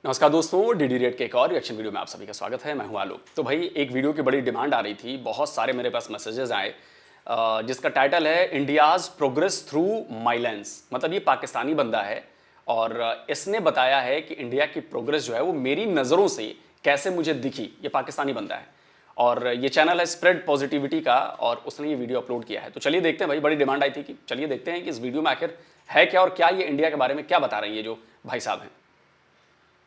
नमस्कार दोस्तों, DD rate के एक और रिएक्शन वीडियो में आप सभी का स्वागत है। मैं हूं आलोक। तो भाई एक वीडियो की बड़ी डिमांड आ रही थी, बहुत सारे मेरे पास मैसेजेस आए जिसका टाइटल है India's progress through my lens. मतलब ये पाकिस्तानी बंदा है और इसने बताया है कि इंडिया की प्रोग्रेस जो है वो मेरी नज़रों से कैसे मुझे दिखी। ये पाकिस्तानी बंदा है और ये चैनल है स्प्रेड पॉजिटिविटी का और उसने ये वीडियो अपलोड किया है। तो चलिए देखते हैं, भाई बड़ी डिमांड आई थी कि चलिए देखते हैं कि इस वीडियो में आखिर है क्या और क्या ये इंडिया के बारे में क्या बता रही है जो भाई साहब हैं।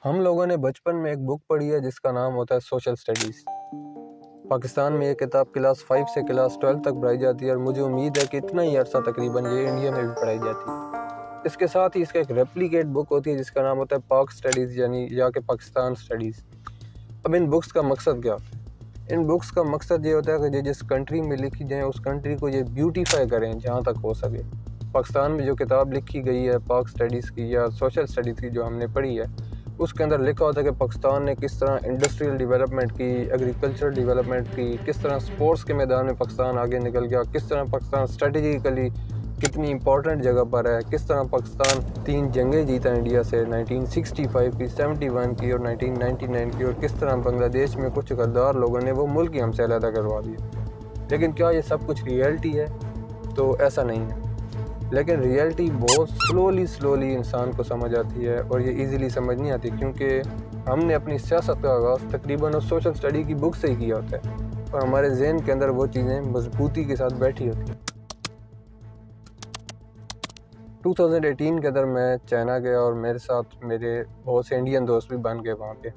हम लोगों ने बचपन में एक बुक पढ़ी है जिसका नाम होता है सोशल स्टडीज़। पाकिस्तान में ये किताब क्लास 5 से क्लास 12 तक पढ़ाई जाती है और मुझे उम्मीद है कि इतना ही अर्सा तकरीबन ये इंडिया में भी पढ़ाई जाती है। इसके साथ ही इसका एक रेप्लिकेट बुक होती है जिसका नाम होता है पाक स्टडीज़ यानी या कि पाकिस्तान स्टडीज़। अब इन बुक्स का मकसद क्या होता है? इन बुक्स का मकसद ये होता है कि जिस कंट्री में लिखी जाए उस कंट्री को ये ब्यूटीफाई करें जहाँ तक हो सके। पाकिस्तान में जो किताब लिखी गई है पाक स्टडीज़ की या सोशल स्टडीज़ की जो हमने पढ़ी है, उसके अंदर लिखा होता है कि पाकिस्तान ने किस तरह इंडस्ट्रियल डेवलपमेंट की, एग्रीकल्चर डेवलपमेंट की, किस तरह स्पोर्ट्स के मैदान में पाकिस्तान आगे निकल गया, किस तरह पाकिस्तान स्ट्रेटजिकली कितनी इंपॉर्टेंट जगह पर है, किस तरह पाकिस्तान 3 जंगें जीता इंडिया से, 1965 की, 71 की और 1999 की, और किस तरह बांग्लादेश में कुछ गद्दार लोगों ने वो मुल्क ही हमसे अलहदा करवा दिया। लेकिन क्या ये सब कुछ रियलिटी है? तो ऐसा नहीं है। लेकिन रियलिटी बहुत स्लोली इंसान को समझ आती है और ये इजीली समझ नहीं आती, क्योंकि हमने अपनी सियासत का आगाज़ तकरीबन उस सोशल स्टडी की बुक से ही किया होता है और हमारे जहन के अंदर वो चीज़ें मजबूती के साथ बैठी होती हैं। 2018 के अंदर मैं चाइना गया और मेरे साथ मेरे बहुत से इंडियन दोस्त भी बन गए वहाँ पे।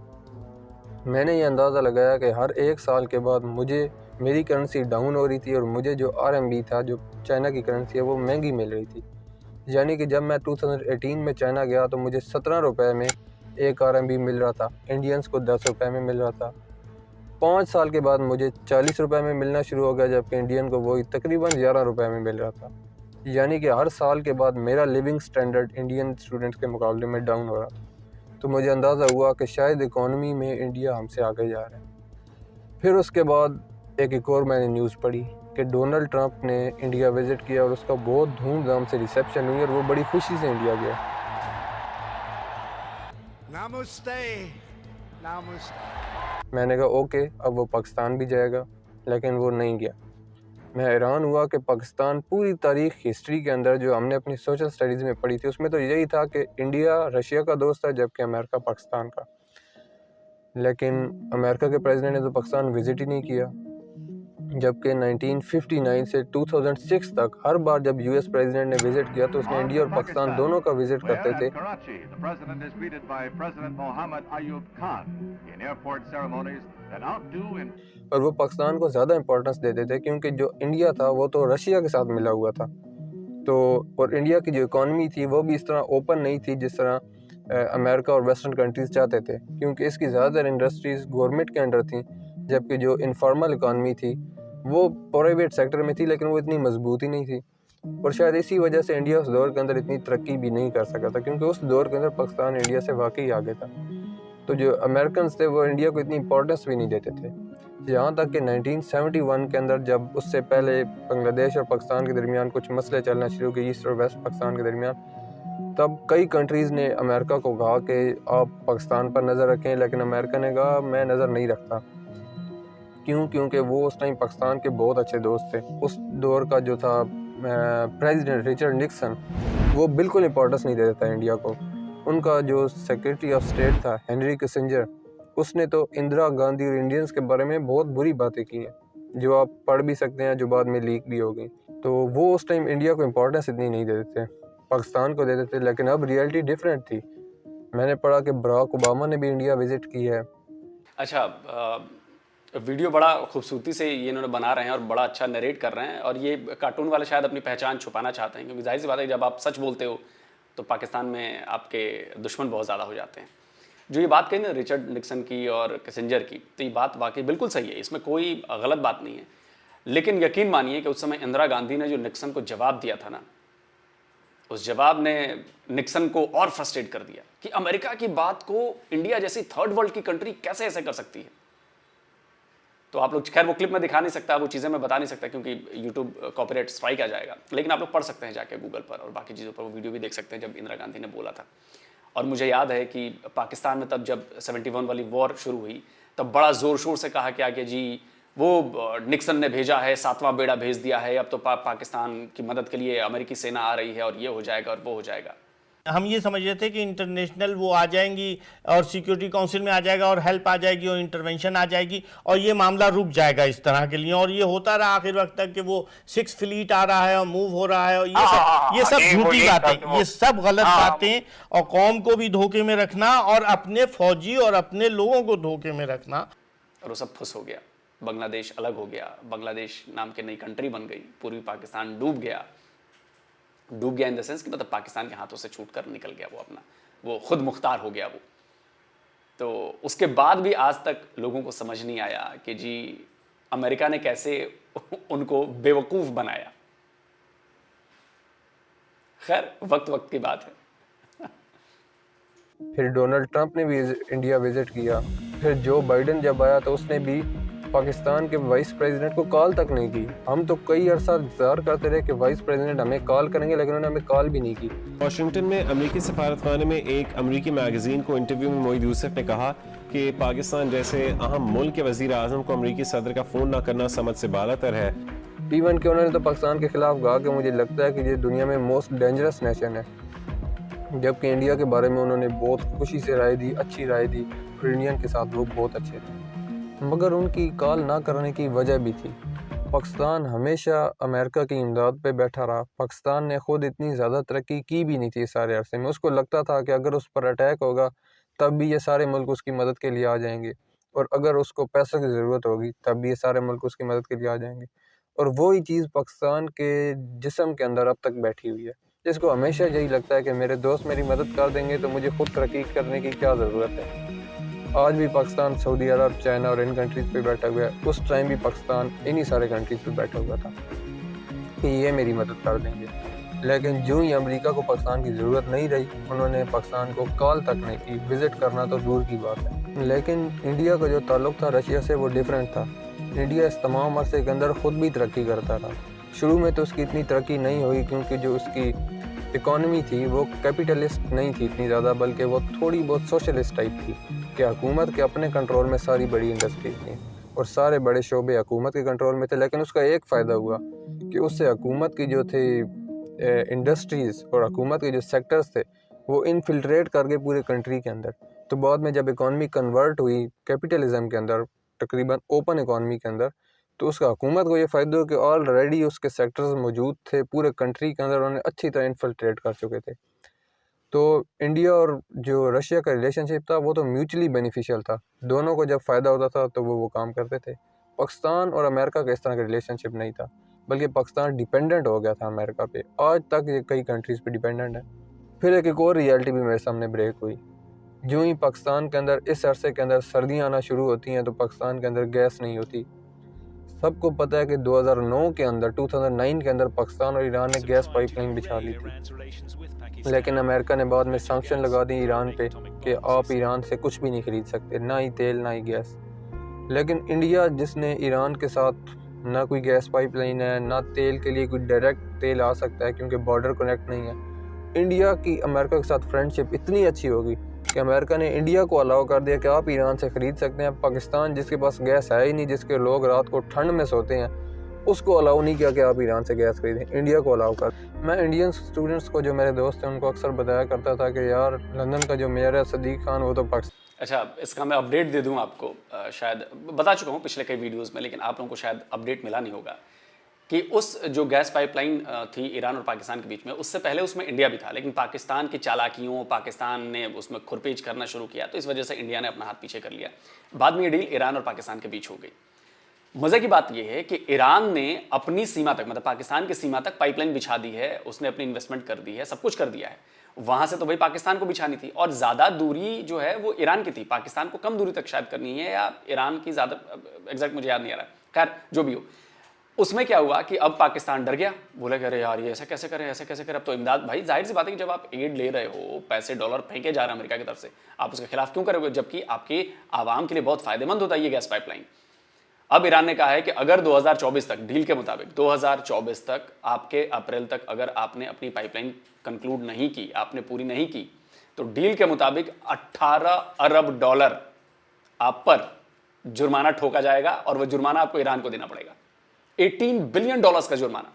मैंने ये अंदाज़ा लगाया कि हर एक साल के बाद मुझे मेरी करेंसी डाउन हो रही थी और मुझे जो RMB था, जो चाइना की करेंसी है, वो महंगी मिल रही थी। यानी कि जब मैं 2018 में चाइना गया तो मुझे 17 रुपये में एक RMB मिल रहा था, इंडियंस को 10 रुपये में मिल रहा था। 5 साल के बाद मुझे 40 रुपये में मिलना शुरू हो गया, जबकि इंडियन को वही तकरीबन 11 रुपये में मिल रहा था। यानी कि हर साल के बाद मेरा लिविंग स्टैंडर्ड इंडियन स्टूडेंट्स के मुकाबले में डाउन हो रहा था। तो मुझे अंदाज़ा हुआ कि शायद इकॉनमी में इंडिया हमसे आगे जा रहा है। फिर उसके बाद एक और मैंने न्यूज़ पढ़ी कि डोनाल्ड ट्रंप ने इंडिया विज़िट किया और उसका बहुत धूमधाम से रिसेप्शन हुई और वो बड़ी खुशी से इंडिया गया। नमस्ते नमस्ते। मैंने कहा ओके, अब वो पाकिस्तान भी जाएगा, लेकिन वो नहीं गया। मैं हैरान हुआ कि पाकिस्तान पूरी तारीख हिस्ट्री के अंदर जो हमने अपनी सोशल स्टडीज़ में पढ़ी थी उसमें तो यही था कि इंडिया रशिया का दोस्त है जबकि अमेरिका पाकिस्तान का। लेकिन अमेरिका के प्रेसिडेंट ने तो पाकिस्तान विज़िट ही नहीं किया, जबकि 1959 से 2006 तक हर बार जब US प्रेसिडेंट ने विज़िट किया तो उसने इंडिया और पाकिस्तान दोनों का विज़िट करते थे। और वो पाकिस्तान को ज़्यादा इंपॉर्टेंस देते थे क्योंकि जो इंडिया था वो तो रशिया के साथ मिला हुआ था। तो और इंडिया की जो इकॉनमी थी वो भी इस तरह ओपन नहीं थी जिस तरह अमेरिका और वेस्टर्न कंट्रीज़ चाहते थे, क्योंकि इसकी ज़्यादातर इंडस्ट्रीज़ गवर्नमेंट के अंडर थी, जबकि जो इनफॉर्मल इकॉनमी थी वो प्राइवेट सेक्टर में थी, लेकिन वो इतनी मजबूत ही नहीं थी। और शायद इसी वजह से इंडिया उस दौर के अंदर इतनी तरक्की भी नहीं कर सका था, क्योंकि उस दौर के अंदर पाकिस्तान इंडिया से वाकई आगे था। तो जो अमेरिकन थे वो इंडिया को इतनी इंपॉर्टेंस भी नहीं देते थे, यहाँ तक कि 1971 के अंदर जब उससे पहले बांग्लादेश और पाकिस्तान के दरमियान कुछ मसले चलना शुरू हुए, ईस्ट और वेस्ट पाकिस्तान के दरमियान, तब कई कंट्रीज़ ने अमेरिका को कहा कि आप पाकिस्तान पर नज़र रखें, लेकिन अमेरिका ने कहा मैं नज़र नहीं रखता। क्यों? क्योंकि वो उस टाइम पाकिस्तान के बहुत अच्छे दोस्त थे। उस दौर का जो था प्रेसिडेंट रिचर्ड निक्सन, वो बिल्कुल इंपॉर्टेंस नहीं देता था इंडिया को। उनका जो सेक्रेटरी ऑफ स्टेट था हेनरी किसिंजर, उसने तो इंदिरा गांधी और इंडियंस के बारे में बहुत बुरी बातें की हैं, जो आप पढ़ भी सकते हैं, जो बाद में लीक भी हो गई। तो वो उस टाइम इंडिया को इंपॉर्टेंस इतनी नहीं देते थे, पाकिस्तान को देते थे। लेकिन अब रियलिटी डिफरेंट थी। मैंने पढ़ा कि बराक ओबामा ने भी इंडिया विज़िट की है। अच्छा, वीडियो बड़ा खूबसूरती से ये इन्होंने बना रहे हैं और बड़ा अच्छा नरेट कर रहे हैं और ये कार्टून वाले शायद अपनी पहचान छुपाना चाहते हैं, क्योंकि जाहिर सी बात है जब आप सच बोलते हो तो पाकिस्तान में आपके दुश्मन बहुत ज़्यादा हो जाते हैं। जो ये बात कही ना रिचर्ड निक्सन की और किसिंजर की, तो ये बात वाकई बिल्कुल सही है, इसमें कोई गलत बात नहीं है। लेकिन यकीन मानिए कि उस समय इंदिरा गांधी ने जो निक्सन को जवाब दिया था ना, उस जवाब ने निक्सन को और फ्रस्ट्रेट कर दिया कि अमेरिका की बात को इंडिया जैसी थर्ड वर्ल्ड की कंट्री कैसे ऐसे कर सकती है। तो आप लोग, खैर वो क्लिप में दिखा नहीं सकता, वो चीज़ें मैं बता नहीं सकता क्योंकि यूट्यूब कॉपीराइट स्ट्राइक आ जाएगा, लेकिन आप लोग पढ़ सकते हैं जाके गूगल पर और बाकी चीज़ों पर, वो वीडियो भी देख सकते हैं जब इंदिरा गांधी ने बोला था। और मुझे याद है कि पाकिस्तान में तब जब 71 वाली वॉर शुरू हुई तब बड़ा ज़ोर शोर से कहा गया कि जी वो निक्सन ने भेजा है, 7वां बेड़ा भेज दिया है, अब तो पाकिस्तान की मदद के लिए अमेरिकी सेना आ रही है और ये हो जाएगा और वो हो जाएगा। हम ये समझ रहे थे कि इंटरनेशनल वो आ जाएंगी और सिक्योरिटी काउंसिल में आ जाएगा और हेल्प आ जाएगी और इंटरवेंशन आ जाएगी और ये मामला रुक जाएगा इस तरह के लिए, और ये होता रहा आखिर वक्त तक कि वो 6 फ्लीट आ रहा है और मूव हो रहा है, और ये सब झूठी बातें, ये सब गलत बातें, और कौम को भी धोखे में रखना और अपने फौजी और अपने लोगों को धोखे में रखना। और वो सब फुस हो गया, बांग्लादेश अलग हो गया, बांग्लादेश नाम की नई कंट्री बन गई, पूर्वी पाकिस्तान डूब गया इन द सेंस कि मतलब पाकिस्तान के हाथों से छूट कर निकल गया, वो खुद मुख्तार हो गया वो। तो उसके बाद भी आज तक लोगों को समझ नहीं आया कि जी अमेरिका ने कैसे उनको बेवकूफ़ बनाया। खैर वक्त की बात है। फिर डोनाल्ड ट्रंप ने भी इंडिया विजिट किया। फिर जो बाइडन जब आया तो उसने भी पाकिस्तान के वाइस प्रेसिडेंट को कॉल तक नहीं की। हम तो कई अरसा इंतजार करते रहे कि वाइस प्रेसिडेंट हमें कॉल करेंगे, लेकिन उन्होंने हमें कॉल भी नहीं की। वाशिंगटन में अमेरिकी सफारतखाने में एक अमेरिकी मैगजीन को इंटरव्यू में मोईद यूसुफ ने कहा कि पाकिस्तान जैसे अहम मुल्क के वजीर आजम को अमेरिकी सदर का फ़ोन ना करना समझ से बालातर है। इवन कि उन्होंने तो पाकिस्तान के खिलाफ कहा कि मुझे लगता है कि ये दुनिया में मोस्ट डेंजरस नेशन है, जबकि इंडिया के बारे में उन्होंने बहुत खुशी से राय दी, अच्छी राय दी। फिर इंडियन के साथ लोग बहुत अच्छे थे, मगर उनकी कॉल ना करने की वजह भी थी। पाकिस्तान हमेशा अमेरिका की इमदाद पे बैठा रहा। पाकिस्तान ने खुद इतनी ज़्यादा तरक्की की भी नहीं थी सारे अरसे में। उसको लगता था कि अगर उस पर अटैक होगा तब भी ये सारे मुल्क उसकी मदद के लिए आ जाएंगे, और अगर उसको पैसों की ज़रूरत होगी तब भी ये सारे मुल्क उसकी मदद के लिए आ जाएंगे। और वही चीज़ पाकिस्तान के जिस्म के अंदर अब तक बैठी हुई है, जिसको हमेशा यही लगता है कि मेरे दोस्त मेरी मदद कर देंगे तो मुझे खुद तरक्की करने की क्या ज़रूरत है। आज भी पाकिस्तान सऊदी अरब, चाइना और इन कंट्रीज़ पे बैठा हुआ है। उस टाइम भी पाकिस्तान इन्हीं सारे कंट्रीज़ पे बैठा हुआ था कि ये मेरी मदद कर देंगे। लेकिन जो ही अमेरिका को पाकिस्तान की ज़रूरत नहीं रही, उन्होंने पाकिस्तान को कॉल तक नहीं की। विज़िट करना तो दूर की बात है। लेकिन इंडिया का जो ताल्लुक़ था रशिया से वो डिफरेंट था। इंडिया इस तमाम अरसे के अंदर ख़ुद भी तरक्की करता रहा। शुरू में तो उसकी इतनी तरक्की नहीं हुई क्योंकि जो उसकी इकॉनमी थी वो कैपिटलिस्ट नहीं थी इतनी ज़्यादा, बल्कि वो थोड़ी बहुत सोशलिस्ट टाइप थी कि हुकूमत के अपने कंट्रोल में सारी बड़ी इंडस्ट्रीज थी और सारे बड़े शोबे हुकूमत के कंट्रोल में थे। लेकिन उसका एक फ़ायदा हुआ कि उससे हुकूमत की जो थे इंडस्ट्रीज़ और हुकूमत के जो सेक्टर्स थे वो इनफिल्ट्रेट कर गए पूरे कंट्री के अंदर। तो बाद में जब इकॉनमी कन्वर्ट हुई कैपिटलिज्म के अंदर, तकरीबन ओपन इकॉनमी के अंदर, तो उसका हुकूमत को ये फ़ायदा हो कि ऑलरेडी उसके सेक्टर्स मौजूद थे पूरे कंट्री के अंदर, उन्होंने अच्छी तरह इन्फिल्ट्रेट कर चुके थे। तो इंडिया और जो रशिया का रिलेशनशिप था वो तो म्यूचुअली बेनिफिशियल था। दोनों को जब फ़ायदा होता था तो वो काम करते थे। पाकिस्तान और अमेरिका का इस तरह का रिलेशनशिप नहीं था, बल्कि पाकिस्तान डिपेंडेंट हो गया था अमेरिका पे। आज तक ये कई कंट्रीज़ पे डिपेंडेंट है। फिर एक और रियलिटी भी मेरे सामने ब्रेक हुई। जो ही पाकिस्तान के अंदर इस अरसे के अंदर सर्दियाँ आना शुरू होती हैं तो पाकिस्तान के अंदर गैस नहीं होती। सबको पता है कि 2009 के अंदर 2009 के अंदर पाकिस्तान और ईरान ने गैस पाइपलाइन बिछा ली थी, लेकिन अमेरिका ने बाद में सैंक्शन लगा दी ईरान पे कि आप ईरान से कुछ भी नहीं ख़रीद सकते, ना ही तेल ना ही गैस। लेकिन इंडिया जिसने ईरान के साथ ना कोई गैस पाइपलाइन है, ना तेल के लिए कोई डायरेक्ट तेल आ सकता है क्योंकि बॉर्डर कनेक्ट नहीं है, इंडिया की अमेरिका के साथ फ्रेंडशिप इतनी अच्छी होगी कि अमेरिका ने इंडिया को अलाउ कर दिया कि आप ईरान से ख़रीद सकते हैं। पाकिस्तान जिसके पास गैस है ही नहीं, जिसके लोग रात को ठंड में सोते हैं, उसको अलाउ नहीं किया कि आप ईरान से गैस खरीदें, इंडिया को अलाउ कर। मैं इंडियन स्टूडेंट्स को जो मेरे दोस्त हैं उनको अक्सर बताया करता था कि यार लंदन का जो मेयर है सदीक खान, वो तो पाकिस्तान। अच्छा, इसका मैं अपडेट दे दूं आपको। शायद बता चुका हूं पिछले कई वीडियोस में, लेकिन आप लोगों को शायद अपडेट मिला नहीं होगा कि उस जो गैस पाइपलाइन थी ईरान और पाकिस्तान के बीच में, उससे पहले उसमें इंडिया भी था, लेकिन पाकिस्तान की चालाकियों, पाकिस्तान ने उसमें खुरपेच करना शुरू किया, तो इस वजह से इंडिया ने अपना हाथ पीछे कर लिया। बाद में ये डील ईरान और पाकिस्तान के बीच हो गई। मज़े की बात यह है कि ईरान ने अपनी सीमा तक, मतलब पाकिस्तान की सीमा तक पाइपलाइन बिछा दी है, उसने अपनी इन्वेस्टमेंट कर दी है, सब कुछ कर दिया है। वहाँ से तो भाई पाकिस्तान को बिछानी थी, और ज़्यादा दूरी जो है वो ईरान की थी, पाकिस्तान को कम दूरी तक शायद करनी है, या ईरान की ज़्यादा, एग्जैक्ट मुझे याद नहीं आ रहा। खैर जो भी हो, उसमें क्या हुआ कि अब पाकिस्तान डर गया, बोले कि अरे यार ये ऐसा कैसे करें, ऐसे कैसे करें। अब तो इमदाद, भाई जाहिर सी बात है कि जब आप एड ले रहे हो, पैसे डॉलर फेंके जा रहे हैं अमेरिका की तरफ से, आप उसके खिलाफ क्यों करोगे, जबकि आपके आवाम के लिए बहुत फायदेमंद होता है ये गैस पाइपलाइन। अब ईरान ने कहा है कि अगर 2024 तक, डील के मुताबिक 2024 तक, आपके अप्रैल तक अगर आपने अपनी पाइपलाइन कंक्लूड नहीं की, आपने पूरी नहीं की, तो डील के मुताबिक 18 अरब डॉलर आप पर जुर्माना ठोका जाएगा और वह जुर्माना आपको ईरान को देना पड़ेगा। 18 बिलियन डॉलर्स का जुर्माना।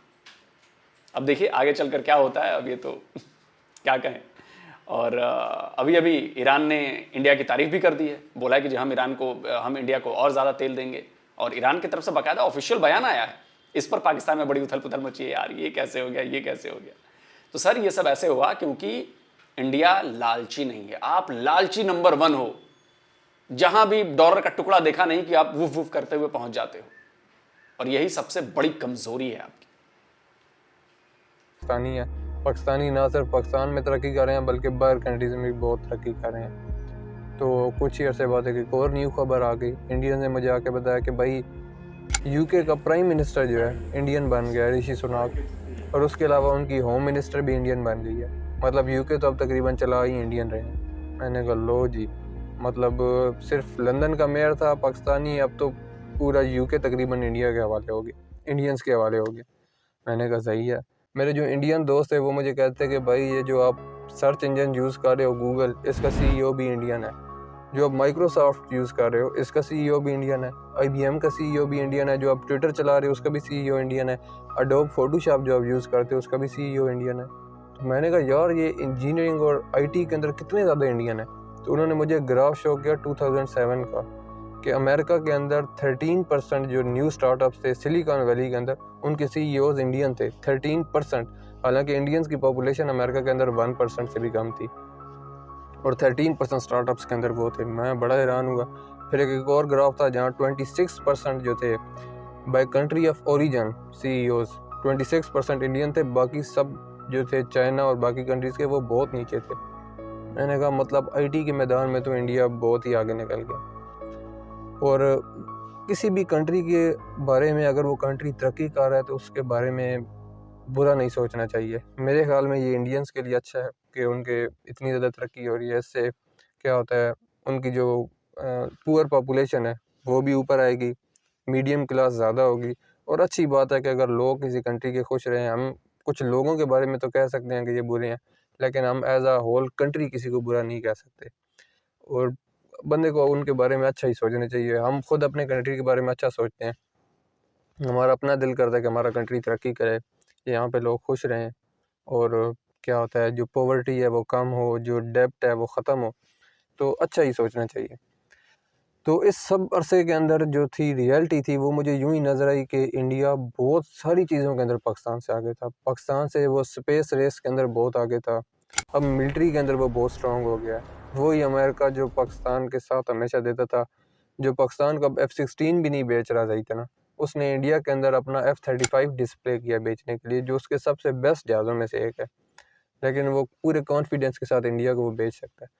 अब देखिए आगे चलकर क्या होता है, अब ये तो क्या कहें। और अभी अभी ईरान ने इंडिया की तारीफ भी कर दी है, बोला है कि हम इंडिया को और ज़्यादा तेल देंगे, और ईरान की तरफ से बाकायदा ऑफिशियल बयान आया है। इस पर पाकिस्तान में बड़ी उथल पुथल मची है, यार ये कैसे हो गया, ये कैसे हो गया। तो सर ये सब ऐसे हुआ क्योंकि इंडिया लालची नहीं है। आप लालची नंबर 1 हो, जहां भी डॉलर का टुकड़ा देखा नहीं कि आप वुफ वुफ करते हुए पहुंच जाते हो, और यही सबसे बड़ी कमजोरी है आपकी। पाकिस्तानी ना सिर्फ पाकिस्तान में तरक्की कर रहे हैं बल्कि बाहर कंट्रीज में भी बहुत तरक्की कर रहे हैं। तो कुछ ही अर्से बाद एक और न्यू खबर आ गई, इंडियन ने मुझे आके बताया कि भाई यूके का प्राइम मिनिस्टर जो है इंडियन बन गया है, ऋषि सुनाक, और उसके अलावा उनकी होम मिनिस्टर भी इंडियन बन गई है। मतलब यूके तो अब तकरीबन चला ही इंडियन रहे हैं। मैंने कहा लो जी, मतलब सिर्फ लंदन का मेयर था पाकिस्तानी, अब तो पूरा यूके तकरीबन इंडिया के हवाले हो गया, इंडियंस के हवाले हो गया। मैंने कहा सही है। मेरे जो इंडियन दोस्त है वो मुझे कहते हैं कि भाई ये जो आप सर्च इंजन यूज़ कर रहे हो गूगल, इसका CEO भी इंडियन है। जो आप माइक्रोसॉफ्ट यूज़ कर रहे हो इसका CEO भी इंडियन है। IBM का CEO भी इंडियन है। जो आप ट्विटर चला रहे हो उसका भी CEO इंडियन है। अडोब फोटोशॉप जो आप यूज़ करते हो उसका भी CEO इंडियन है। तो मैंने कहा यार ये इंजीनियरिंग और IT के अंदर कितने ज़्यादा इंडियन है। तो उन्होंने मुझे ग्राफ शो किया 2007 का कि अमेरिका के अंदर 13% जो न्यू स्टार्टअप्स थे सिलिकॉन वैली के अंदर, उनके CEOs इंडियन थे। 13%, हालांकि इंडियंस की पॉपुलेशन अमेरिका के अंदर 1% से भी कम थी, और 13% स्टार्टअप्स के अंदर वो थे। मैं बड़ा हैरान हुआ। फिर एक और ग्राफ था जहाँ 26% जो थे by country of origin CEOs, 26% Indian थे, बाकी सब जो थे चाइना और बाकी कंट्रीज़ के वो बहुत नीचे थे। मैंने कहा मतलब IT के मैदान में तो इंडिया बहुत ही आगे निकल गया। और किसी भी कंट्री के बारे में अगर वो कंट्री तरक्की कर रहा है तो उसके बारे में बुरा नहीं सोचना चाहिए। मेरे ख्याल में ये इंडियंस के लिए अच्छा है कि उनके इतनी ज़्यादा तरक्की हो रही है। इससे क्या होता है, उनकी जो पुअर पॉपुलेशन है वो भी ऊपर आएगी, मीडियम क्लास ज़्यादा होगी। और अच्छी बात है कि अगर लोग किसी कंट्री के खुश रहें, हम कुछ लोगों के बारे में तो कह सकते हैं कि ये बुरे हैं, लेकिन हम एज आ होल कंट्री किसी को बुरा नहीं कह सकते। और बंदे को उनके बारे में अच्छा ही सोचना चाहिए। हम खुद अपने कंट्री के बारे में अच्छा सोचते हैं, हमारा अपना दिल करता है कि हमारा कंट्री तरक्की करे, यहाँ पे लोग खुश रहें, और क्या होता है जो पॉवर्टी है वो कम हो, जो डेब्ट है वो ख़त्म हो, तो अच्छा ही सोचना चाहिए। तो इस सब अरसे के अंदर जो थी रियलिटी थी वो मुझे यूँ ही नज़र आई कि इंडिया बहुत सारी चीज़ों के अंदर पाकिस्तान से आगे था। पाकिस्तान से वो स्पेस रेस के अंदर बहुत आगे था, अब मिलिट्री के अंदर वो बहुत स्ट्रॉन्ग हो गया है। वही अमेरिका जो पाकिस्तान के साथ हमेशा देता था, जो पाकिस्तान का F-16 भी नहीं बेच रहा था इतना, उसने इंडिया के अंदर अपना F-35 डिस्प्ले किया बेचने के लिए, जो उसके सबसे बेस्ट जहाज़ों में से एक है, लेकिन वो पूरे कॉन्फिडेंस के साथ इंडिया को वो बेच सकता है।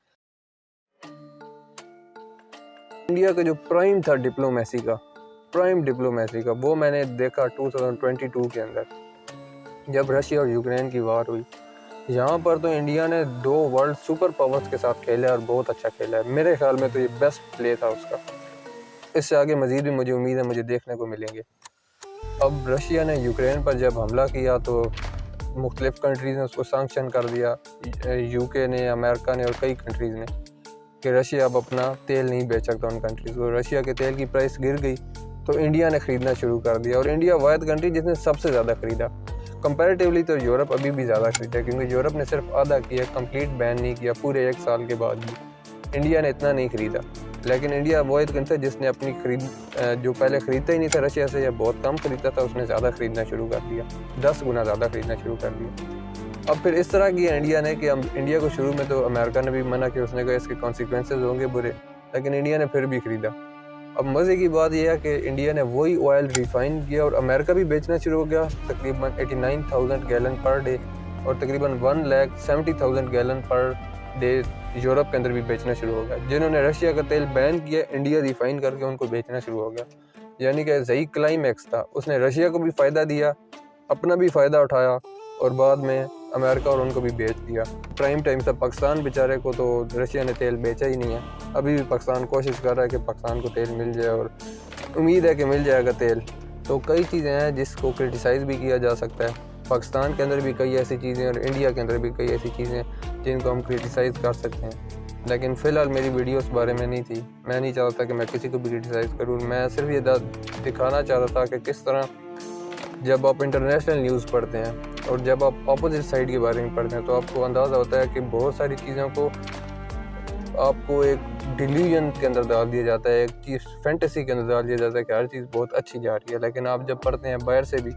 इंडिया का जो प्राइम था डिप्लोमेसी का वो मैंने देखा 2022 के अंदर, जब रशिया और यूक्रेन की वार हुई। यहाँ पर तो इंडिया ने 2 वर्ल्ड सुपर पावर्स के साथ खेला है और बहुत अच्छा खेला है। मेरे ख्याल में तो ये बेस्ट प्ले था उसका। इससे आगे मज़ीद भी मुझे उम्मीद है मुझे देखने को मिलेंगे। अब रशिया ने यूक्रेन पर जब हमला किया तो मुख्तलिफ़ कंट्रीज़ ने उसको सैंक्शन कर दिया, यूके ने, अमेरिका ने और कई कंट्रीज़ ने, कि रशिया अब अपना तेल नहीं बेच सकता उन कंट्रीज़ को। रशिया के तेल की प्राइस गिर गई तो इंडिया ने ख़रीदना शुरू कर दिया, और इंडिया वाहिद कंट्री जिसने सबसे ज़्यादा ख़रीदा। कंपैरेटिवली तो यूरोप अभी भी ज़्यादा खरीदा, क्योंकि यूरोप ने सिर्फ आधा किया, कंप्लीट बैन नहीं किया पूरे 1 साल के बाद भी। इंडिया ने इतना नहीं ख़रीदा, लेकिन इंडिया वाहिद कंट्री जिसने अपनी जो पहले ख़रीदता ही नहीं था रशिया से या बहुत कम ख़रीदता था, उसने ज़्यादा ख़रीदना शुरू कर दिया, 10 गुना ज़्यादा ख़रीदना शुरू कर दिया। अब फिर इस तरह किया इंडिया ने कि इंडिया को शुरू में तो अमेरिका ने भी मना किया, उसने कहा इसके कॉन्सिक्वेंसेज होंगे बुरे, लेकिन इंडिया ने फिर भी ख़रीदा। अब मज़े की बात यह है कि इंडिया ने वही ऑयल रिफ़ाइन किया और अमेरिका भी बेचना शुरू हो गया, तकरीबन 89,000 गैलन पर डे, और तकरीबन 1,70,000 गैलन पर डे यूरोप के अंदर भी बेचना शुरू हो गया। जिन्होंने रशिया का तेल बैन किया, इंडिया रिफ़ाइन करके उनको बेचना शुरू हो गया। यानी कि सही क्लाइमैक्स था, उसने रशिया को भी फ़ायदा दिया, अपना भी फ़ायदा उठाया, और बाद में अमेरिका और उनको भी बेच दिया। प्राइम टाइम था पाकिस्तान बेचारे को तो रशिया ने तेल बेचा ही नहीं है। अभी भी पाकिस्तान कोशिश कर रहा है कि पाकिस्तान को तेल मिल जाए, और उम्मीद है कि मिल जाएगा तेल। तो कई चीज़ें हैं जिसको क्रिटिसाइज़ भी किया जा सकता है। पाकिस्तान के अंदर भी कई ऐसी चीज़ें और इंडिया के अंदर भी कई ऐसी चीज़ें जिनको हम क्रिटिसाइज़ कर सकते हैं। लेकिन फ़िलहाल मेरी वीडियो उस बारे में नहीं थी। मैं नहीं चाहता था कि मैं किसी को भी क्रिटिसाइज़ करूँ। मैं सिर्फ ये दिखाना चाह रहा था कि किस तरह जब आप इंटरनेशनल न्यूज़ पढ़ते हैं और जब आप अपोजिट साइड के बारे में पढ़ते हैं तो आपको अंदाज़ा होता है कि बहुत सारी चीज़ों को आपको एक डिल्यूजन के अंदर डाल दिया जाता है, एक चीज़ फैंटेसी के अंदर डाल दिया जाता है कि हर चीज़ बहुत अच्छी जा रही है। लेकिन आप जब पढ़ते हैं बाहर से भी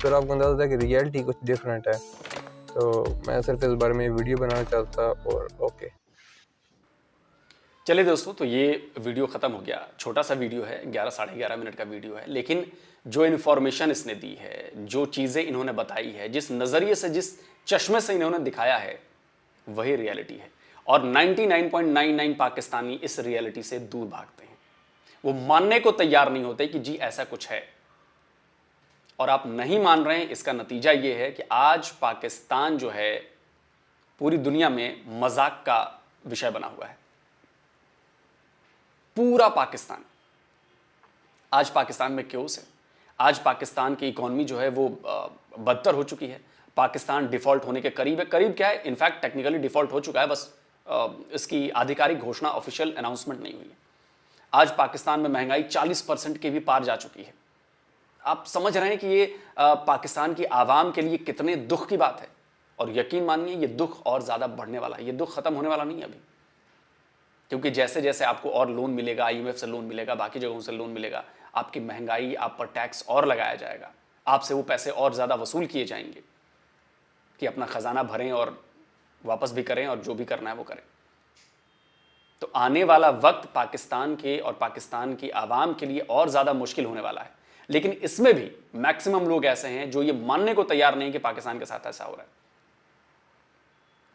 फिर आपको अंदाज़ा होता है कि रियलिटी कुछ डिफरेंट है। तो मैं सिर्फ इस बारे में वीडियो बनाना चाहता था और ओके। चलिए दोस्तों, तो ये वीडियो ख़त्म हो गया। छोटा सा वीडियो है, 11 साढ़े 11 मिनट का वीडियो है, लेकिन जो इन्फॉर्मेशन इसने दी है, जो चीज़ें इन्होंने बताई है, जिस नज़रिए से, जिस चश्मे से इन्होंने दिखाया है, वही रियलिटी है। और 99.99 पाकिस्तानी इस रियलिटी से दूर भागते हैं। वो मानने को तैयार नहीं होते कि जी ऐसा कुछ है। और आप नहीं मान रहे हैं, इसका नतीजा ये है कि आज पाकिस्तान जो है पूरी दुनिया में मजाक का विषय बना हुआ है। पूरा पाकिस्तान। आज पाकिस्तान में क्योस है। आज पाकिस्तान की इकोनॉमी जो है वो बदतर हो चुकी है। पाकिस्तान डिफॉल्ट होने के करीब है। करीब क्या है, इनफैक्ट टेक्निकली डिफॉल्ट हो चुका है, बस इसकी आधिकारिक घोषणा, ऑफिशियल अनाउंसमेंट नहीं हुई है। आज पाकिस्तान में महंगाई 40% के भी पार जा चुकी है। आप समझ रहे हैं कि ये पाकिस्तान की आवाम के लिए कितने दुख की बात है। और यकीन मानिए ये दुख और ज़्यादा बढ़ने वाला है। ये दुख ख़त्म होने वाला नहीं है अभी, क्योंकि जैसे जैसे आपको और लोन मिलेगा, IMF से लोन मिलेगा, बाकी जगहों से लोन मिलेगा, आपकी महंगाई, आप पर टैक्स और लगाया जाएगा, आपसे वो पैसे और ज़्यादा वसूल किए जाएंगे कि अपना ख़जाना भरें और वापस भी करें और जो भी करना है वो करें। तो आने वाला वक्त पाकिस्तान के और पाकिस्तान की आवाम के लिए और ज़्यादा मुश्किल होने वाला है। लेकिन इसमें भी मैक्सिमम लोग ऐसे हैं जो ये मानने को तैयार नहीं कि पाकिस्तान के साथ ऐसा हो रहा है।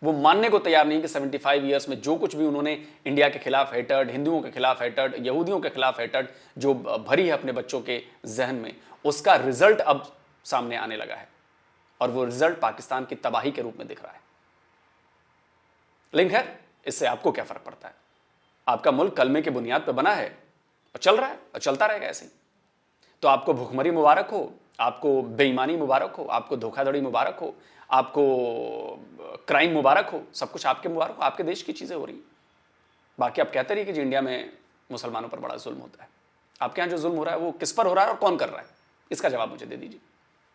वो मानने को तैयार नहीं कि 75 ईयर्स में जो कुछ भी उन्होंने इंडिया के खिलाफ हेटर्ड, हिंदुओं के खिलाफ हेटर्ड, यहूदियों के खिलाफ हेटर्ड जो भरी है अपने बच्चों के जहन में, उसका रिजल्ट अब सामने आने लगा है। और वो रिजल्ट पाकिस्तान की तबाही के रूप में दिख रहा है। लेकिन खैर, इससे आपको क्या फर्क पड़ता है। आपका मुल्क कलमे की बुनियाद पर बना है और चल रहा है और चलता रहेगा ऐसे ही। तो आपको भुखमरी मुबारक हो, आपको बेईमानी मुबारक हो, आपको धोखाधड़ी मुबारक हो, आपको क्राइम मुबारक हो, सब कुछ आपके मुबारक हो। आपके देश की चीज़ें हो रही। बाकी आप कहते रहिए कि जी इंडिया में मुसलमानों पर बड़ा जुल्म होता है। आपके यहाँ जो जुल्म हो रहा है वो किस पर हो रहा है और कौन कर रहा है, इसका जवाब मुझे दे दीजिए।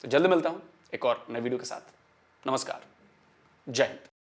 तो जल्द मिलता हूँ एक और नए वीडियो के साथ। नमस्कार, जय हिंद।